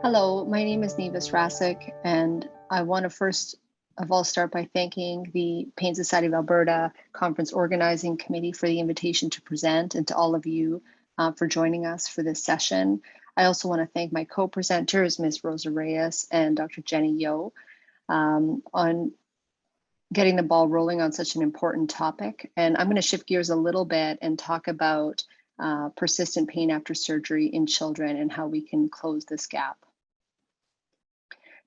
Hello, my name is Nivez Rasic, and I want to first of all start by thanking the Pain Society of Alberta Conference Organizing Committee for the invitation to present, and to all of you for joining us for this session. I also want to thank my co-presenters, Ms. Rosa Reyes and Dr. Jenny Yeo, on getting the ball rolling on such an important topic. And I'm going to shift gears a little bit and talk about persistent pain after surgery in children and how we can close this gap.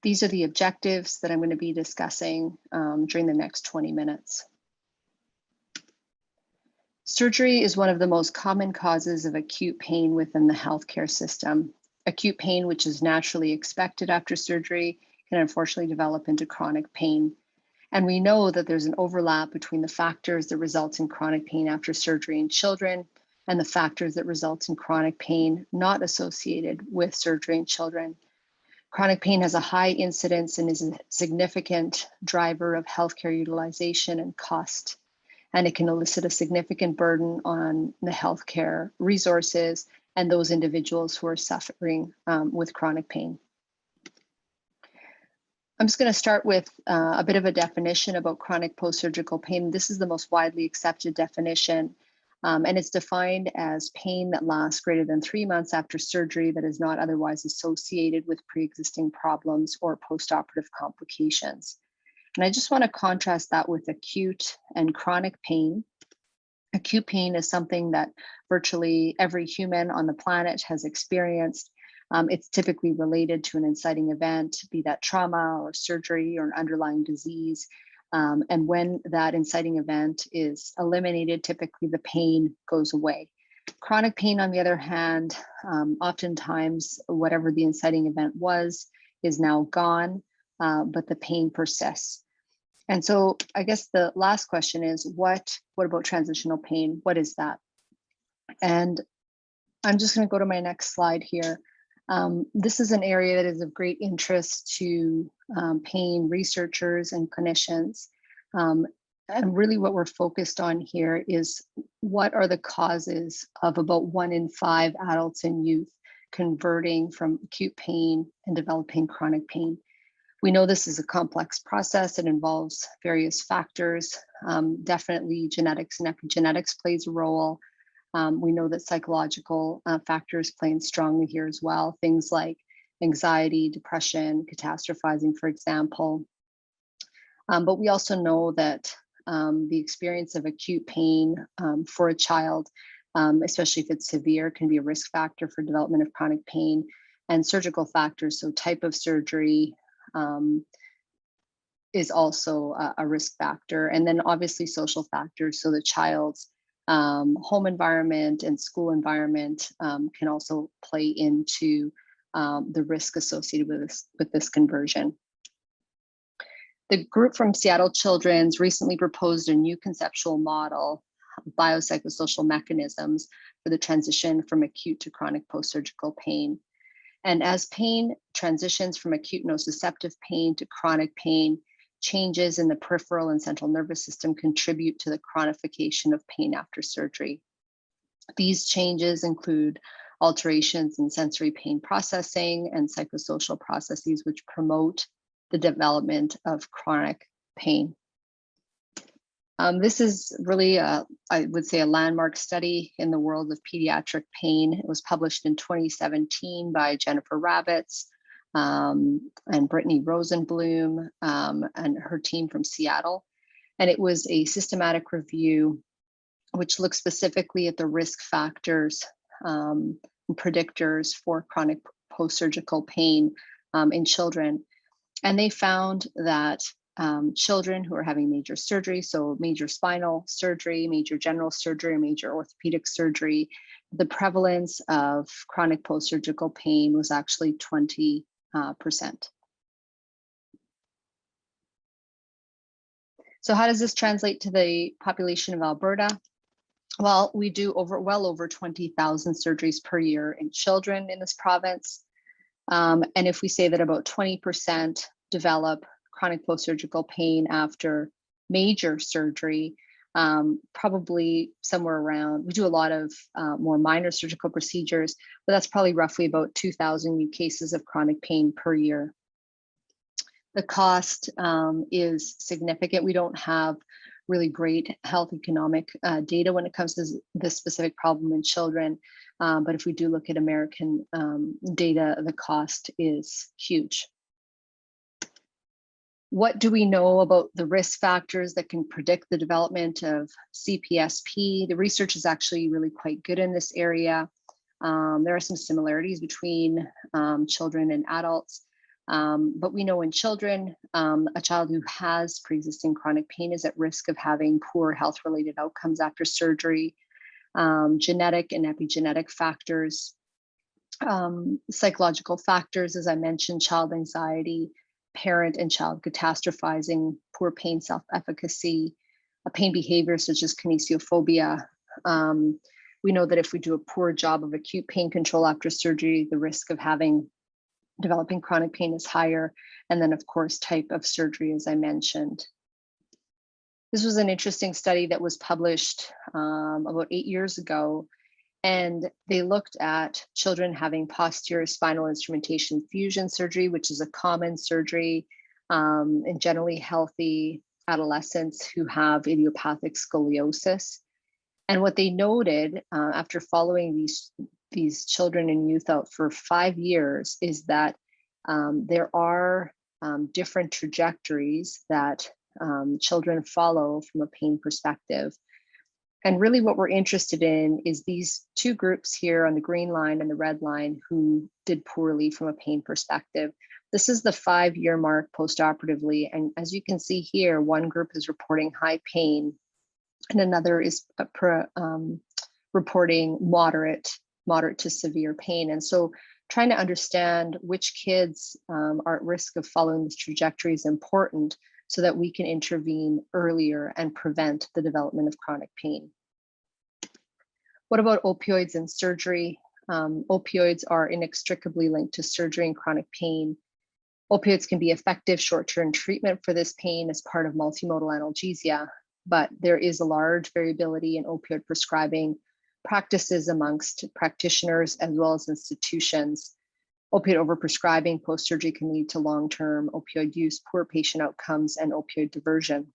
These are the objectives that I'm going to be discussing during the next 20 minutes. Surgery is one of the most common causes of acute pain within the healthcare system. Acute pain, which is naturally expected after surgery, can unfortunately develop into chronic pain. And we know that there's an overlap between the factors that result in chronic pain after surgery in children and the factors that result in chronic pain not associated with surgery in children. Chronic pain has a high incidence and is a significant driver of healthcare utilization and cost, and it can elicit a significant burden on the healthcare resources and those individuals who are suffering with chronic pain. I'm just going to start with a bit of a definition about chronic post-surgical pain. This is the most widely accepted definition. And it's defined as pain that lasts greater than 3 months after surgery that is not otherwise associated with pre-existing problems or postoperative complications. And I just want to contrast that with acute and chronic pain. Acute pain is something that virtually every human on the planet has experienced. It's typically related to an inciting event, be that trauma or surgery or an underlying disease. And when that inciting event is eliminated, typically the pain goes away. Chronic pain, on the other hand, oftentimes whatever the inciting event was is now gone, but the pain persists. And so I guess the last question is, what about transitional pain? What is that? And I'm just going to go to my next slide here. This is an area that is of great interest to pain researchers and clinicians. And really what we're focused on here is what are the causes of about 1 in 5 adults and youth converting from acute pain and developing chronic pain. We know this is a complex process. It involves various factors. Definitely genetics and epigenetics plays a role. We know that psychological factors play in strongly here as well. Things like anxiety, depression, catastrophizing, for example. But we also know that the experience of acute pain for a child, especially if it's severe, can be a risk factor for development of chronic pain, and surgical factors, so type of surgery, is also a risk factor. And then obviously social factors, so the child's home environment and school environment can also play into the risk associated with this conversion. The group from Seattle Children's recently proposed a new conceptual model of biopsychosocial mechanisms for the transition from acute to chronic post-surgical pain. And as pain transitions from acute nociceptive pain to chronic pain, changes in the peripheral and central nervous system contribute to the chronification of pain after surgery. These changes include alterations in sensory pain processing and psychosocial processes which promote the development of chronic pain. This is really, I would say, a landmark study in the world of pediatric pain. It was published in 2017 by Jennifer Ravitz and Brittany Rosenblum and her team from Seattle. And it was a systematic review which looked specifically at the risk factors and predictors for chronic post-surgical pain in children. And they found that children who are having major surgery, so major spinal surgery, major general surgery, major orthopedic surgery, the prevalence of chronic post-surgical pain was actually 20%. So how does this translate to the population of Alberta? Well, we do well over 20,000 surgeries per year in children in this province. And if we say that about 20% develop chronic post-surgical pain after major surgery, probably somewhere around, we do a lot of more minor surgical procedures, but that's probably roughly about 2,000 new cases of chronic pain per year. The cost is significant. We don't have really great health economic data when it comes to this specific problem in children. But if we do look at American data, the cost is huge. What do we know about the risk factors that can predict the development of CPSP? The research is actually really quite good in this area. There are some similarities between children and adults, but we know in children, a child who has pre-existing chronic pain is at risk of having poor health-related outcomes after surgery, genetic and epigenetic factors, psychological factors, as I mentioned, child anxiety, parent and child catastrophizing, poor pain self-efficacy, pain behavior such as kinesiophobia. We know that if we do a poor job of acute pain control after surgery, the risk of developing chronic pain is higher. And then of course, type of surgery, as I mentioned. This was an interesting study that was published about 8 years ago. And they looked at children having posterior spinal instrumentation fusion surgery, which is a common surgery in generally healthy adolescents who have idiopathic scoliosis. And what they noted after following these children and youth out for 5 years is that there are different trajectories that children follow from a pain perspective. And really what we're interested in is these two groups here on the green line and the red line who did poorly from a pain perspective. This is the 5-year mark postoperatively. And as you can see here, one group is reporting high pain and another is reporting moderate to severe pain. And so trying to understand which kids are at risk of following this trajectory is important so that we can intervene earlier and prevent the development of chronic pain. What about opioids and surgery? Opioids are inextricably linked to surgery and chronic pain. Opioids can be effective short-term treatment for this pain as part of multimodal analgesia, but there is a large variability in opioid prescribing practices amongst practitioners as well as institutions. Opioid overprescribing post-surgery can lead to long-term opioid use, poor patient outcomes, and opioid diversion.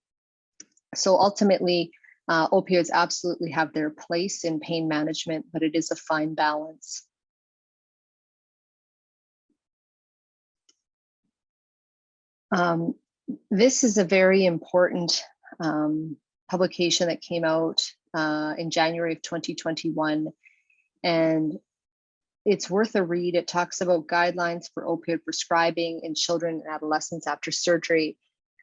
So ultimately, opioids absolutely have their place in pain management, but it is a fine balance. This is a very important publication that came out in January of 2021, and it's worth a read. It talks about guidelines for opioid prescribing in children and adolescents after surgery.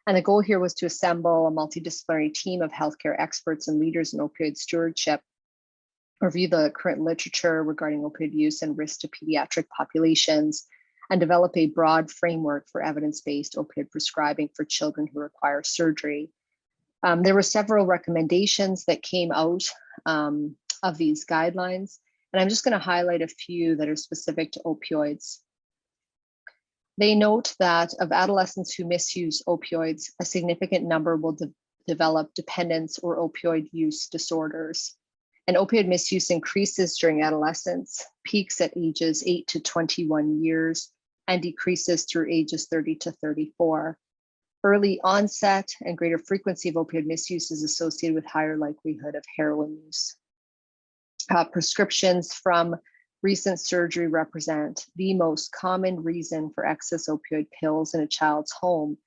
And the goal here was to assemble a multidisciplinary team of healthcare experts and leaders in opioid stewardship, review the current literature regarding opioid use and risk to pediatric populations, and develop a broad framework for evidence-based opioid prescribing for children who require surgery. There were several recommendations that came out of these guidelines, and I'm just going to highlight a few that are specific to opioids. They note that of adolescents who misuse opioids, a significant number will develop dependence or opioid use disorders. And opioid misuse increases during adolescence, peaks at ages 8 to 21 years, and decreases through ages 30 to 34. Early onset and greater frequency of opioid misuse is associated with higher likelihood of heroin use. Prescriptions from recent surgery represent the most common reason for excess opioid pills in a child's home.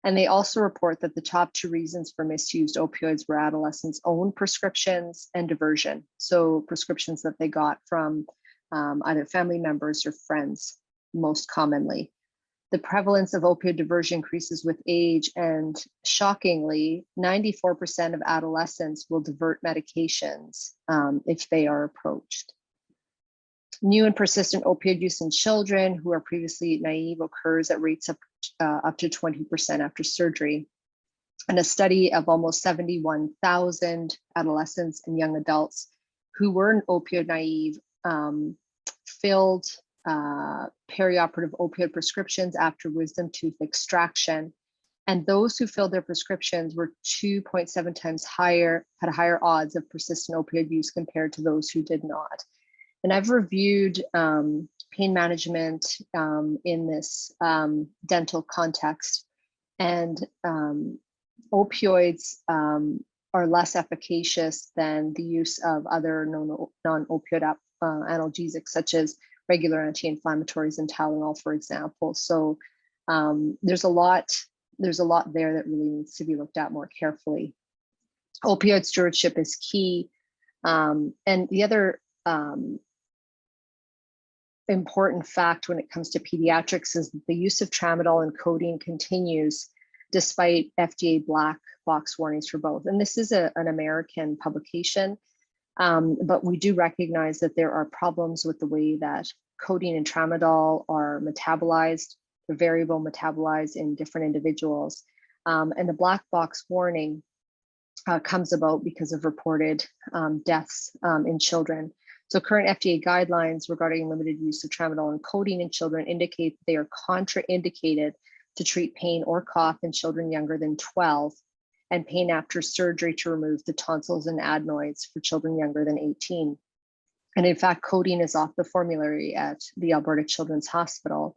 And they also report that the top 2 reasons for misused opioids were adolescents' own prescriptions and diversion. So prescriptions that they got from either family members or friends, most commonly. The prevalence of opioid diversion increases with age, and shockingly, 94% of adolescents will divert medications if they are approached. New and persistent opioid use in children who are previously naive occurs at rates up to 20% after surgery. And a study of almost 71,000 adolescents and young adults who were opioid naive filled perioperative opioid prescriptions after wisdom tooth extraction. And those who filled their prescriptions were 2.7 times higher, had higher odds of persistent opioid use compared to those who did not. And I've reviewed pain management in this dental context, and opioids are less efficacious than the use of other non-opioid analgesics, such as regular anti-inflammatories and Tylenol, for example. So there's a lot there that really needs to be looked at more carefully. Opioid stewardship is key. And the other important fact when it comes to pediatrics is that the use of tramadol and codeine continues despite FDA black box warnings for both. And this is an American publication, but we do recognize that there are problems with the way that codeine and tramadol are metabolized, they're variable metabolized in different individuals. And the black box warning comes about because of reported deaths in children. So current FDA guidelines regarding limited use of tramadol and codeine in children indicate they are contraindicated to treat pain or cough in children younger than 12, and pain after surgery to remove the tonsils and adenoids for children younger than 18. And in fact, codeine is off the formulary at the Alberta Children's Hospital.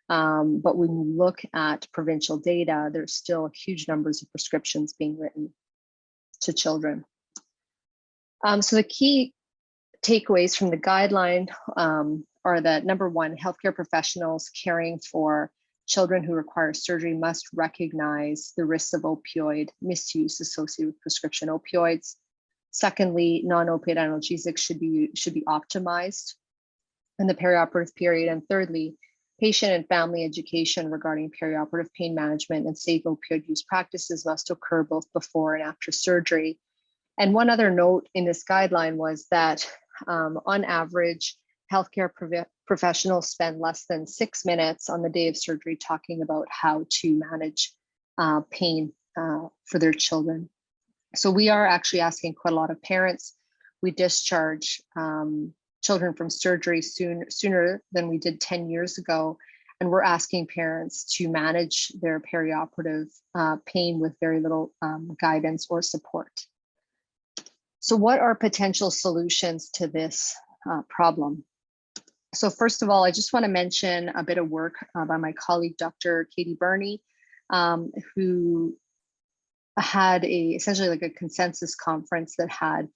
But when you look at provincial data, there's still huge numbers of prescriptions being written to children. So the key takeaways from the guideline are that, number one, healthcare professionals caring for children who require surgery must recognize the risks of opioid misuse associated with prescription opioids. Secondly, non-opioid analgesics should be optimized in the perioperative period. And thirdly, patient and family education regarding perioperative pain management and safe opioid use practices must occur both before and after surgery. And one other note in this guideline was that on average, healthcare professionals spend less than 6 minutes on the day of surgery talking about how to manage pain for their children. So we are actually asking quite a lot of parents. We discharge children from surgery sooner than we did 10 years ago. And we're asking parents to manage their perioperative pain with very little guidance or support. So what are potential solutions to this problem? So first of all, I just want to mention a bit of work by my colleague, Dr. Katie Burney, who had essentially like a consensus conference that had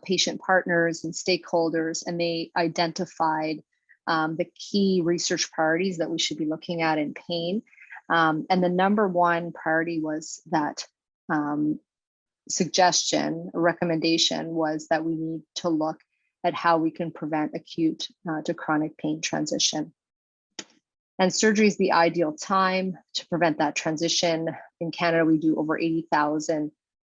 patient partners and stakeholders, and they identified the key research priorities that we should be looking at in pain. And the number one priority was that recommendation was that we need to look at how we can prevent acute to chronic pain transition. And surgery is the ideal time to prevent that transition. In Canada, we do over 80,000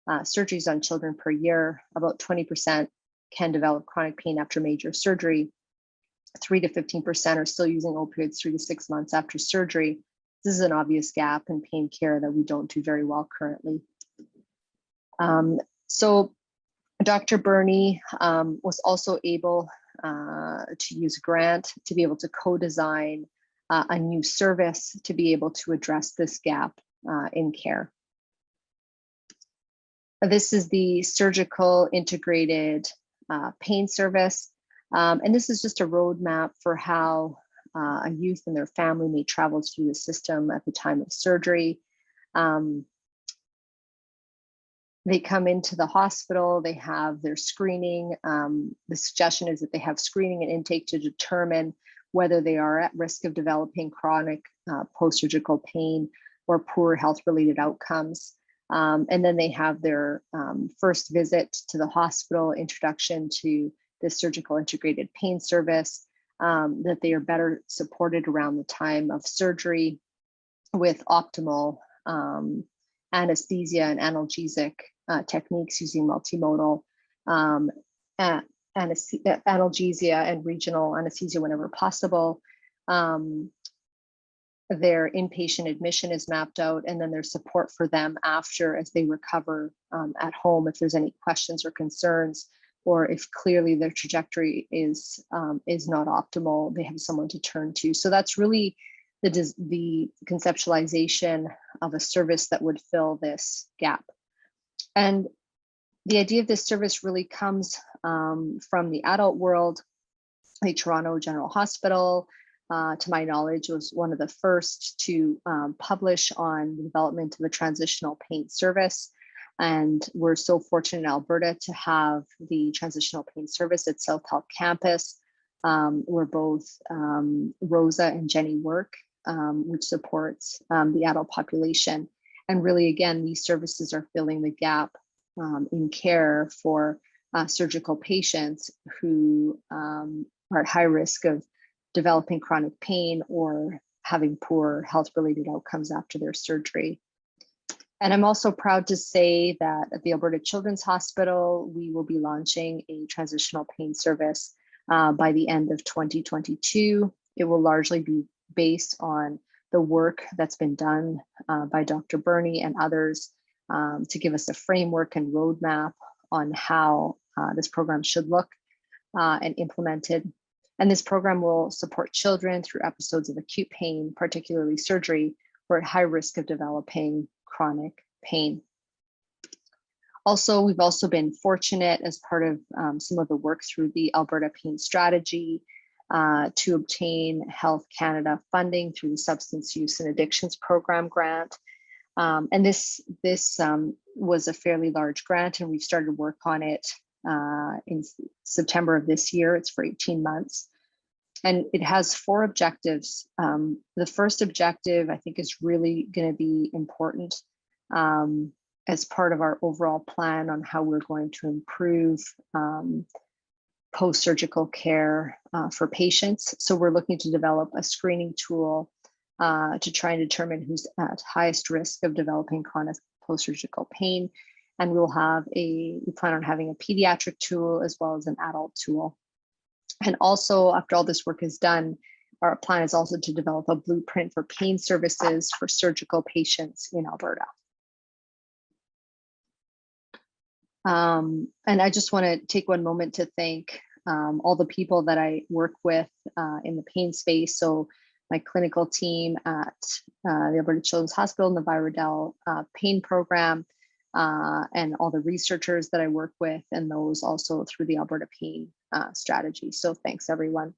surgeries on children per year. About 20% can develop chronic pain after major surgery. 3 to 15% are still using opioids 3 to 6 months after surgery. This is an obvious gap in pain care that we don't do very well currently. So Dr. Burney was also able to use a grant to be able to co-design a new service to be able to address this gap in care. This is the surgical integrated pain service. And this is just a roadmap for how a youth and their family may travel through the system at the time of surgery. They come into the hospital, they have their screening. The suggestion is that they have screening and intake to determine whether they are at risk of developing chronic post-surgical pain or poor health-related outcomes. And then they have their first visit to the hospital, introduction to the surgical integrated pain service, that they are better supported around the time of surgery with optimal anesthesia and analgesic techniques using multimodal analgesia and regional anesthesia whenever possible. Their inpatient admission is mapped out, and then there's support for them after as they recover at home if there's any questions or concerns, or if clearly their trajectory is not optimal, they have someone to turn to. So that's really the conceptualization of a service that would fill this gap. And the idea of this service really comes from the adult world. Like Toronto General Hospital, to my knowledge, was one of the first to publish on the development of a transitional pain service. And we're so fortunate in Alberta to have the transitional pain service at South Health Campus, where both Rosa and Jenny work, which supports the adult population. And really, again, these services are filling the gap in care for surgical patients who are at high risk of developing chronic pain or having poor health-related outcomes after their surgery. And I'm also proud to say that at the Alberta Children's Hospital, we will be launching a transitional pain service by the end of 2022. It will largely be based on the work that's been done by Dr. Burney and others to give us a framework and roadmap on how this program should look and implemented. And this program will support children through episodes of acute pain, particularly surgery, who are at high risk of developing chronic pain. Also, we've also been fortunate as part of some of the work through the Alberta Pain Strategy to obtain Health Canada funding through the Substance Use and Addictions Program grant. And this was a fairly large grant, and we've started work on it in September of this year. It's for 18 months. And it has 4 objectives. The first objective, I think, is really going to be important as part of our overall plan on how we're going to improve post-surgical care for patients. So we're looking to develop a screening tool to try and determine who's at highest risk of developing chronic post-surgical pain. And we plan on having a pediatric tool as well as an adult tool. And also, after all this work is done, our plan is also to develop a blueprint for pain services for surgical patients in Alberta. And I just want to take one moment to thank all the people that I work with in the pain space. So my clinical team at the Alberta Children's Hospital, the Viridel pain program, and all the researchers that I work with, and those also through the Alberta Pain Strategy. So thanks, everyone.